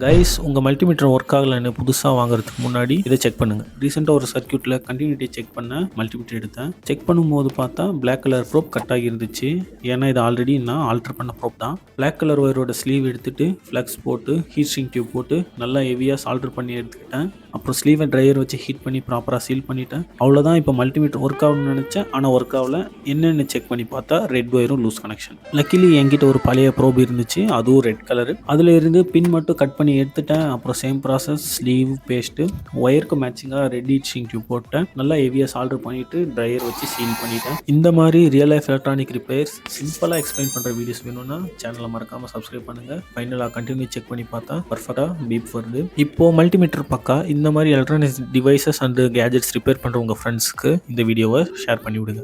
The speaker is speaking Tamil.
கைஸ் உங்கள் மல்டிமீட்டர் ஒர்க் ஆகலைன்னு புதுசாக வாங்குறதுக்கு முன்னாடி இதை செக் பண்ணுங்கள். ரீசெண்டாக ஒரு சர்க்யூட்டில் கண்டினியூட்டி செக் பண்ண மல்டிமீட்டர் எடுத்தேன். செக் பண்ணும்போது பார்த்தா பிளாக் கலர் ப்ரோப் கட் ஆகி இருந்துச்சு. ஏன்னா இது ஆல்ரெடி நான் ஆல்டர் பண்ண ப்ரோப் தான். பிளாக் கலர் ஒயரோட ஸ்லீவ் எடுத்துட்டு ஃப்ளக்ஸ் போட்டு ஹீட் ஸ்ட்ரிங் டியூப் போட்டு நல்லா ஹெவியாக சால்டர் பண்ணி எடுத்துக்கிட்டேன். அப்புறம் ஸ்லீவை ட்ரையர் வச்சு ஹீட் பண்ணி ப்ராப்பராக சீல் பண்ணிட்டேன். அவ்வளோதான். இப்போ மல்டிமீட்டர் ஒர்க் ஆகணும்னு நினச்சேன், ஆனால் ஒர்க் ஆகல. என்னென்னு செக் பண்ணி பார்த்தா ரெட் ஒயரும் லூஸ் கனெக்ஷன். லக்கிலி என்கிட்ட ஒரு பழைய ப்ரோப் இருந்துச்சு, அதுவும் ரெட் கலரு. அதில் இருந்து பின் மட்டும் கட் பண்ணி எடுத்துட்டேன். அப்புறம் சேம் ப்ராசஸ், ஸ்லீவ் பேஸ்ட்டு ஒயருக்கு மேட்சிங்காக ரெட் ஹீட் ஸ்ட்ரிங் டியூப் போட்டேன். நல்லா ஹெவியாக சால்டர் பண்ணிவிட்டு ட்ரையர் வச்சு சீல் பண்ணிட்டேன். இந்த மாதிரி ரியல் லைஃப் எலக்ட்ரானிக் ரிப்பேர்ஸ் சிம்பிளாக எக்ஸ்பிளைன் பண்ணுற வீடியோஸ் வேணும்னா சேனலை மறக்காமல் சப்ஸ்கிரைப் பண்ணுங்கள். ஃபைனலாக கண்டினியூ செக் பண்ணி பார்த்தா பர்ஃபெக்டாக பீப் வருது. இப்போது மல்டிமீட்டர் பக்கா இந்த மாதிரி electronics devices and gadgets repair பண்ணுற உங்கள் ஃப்ரெண்ட்ஸ்க்கு இந்த வீடியோவை ஷேர் பண்ணி விடுங்க.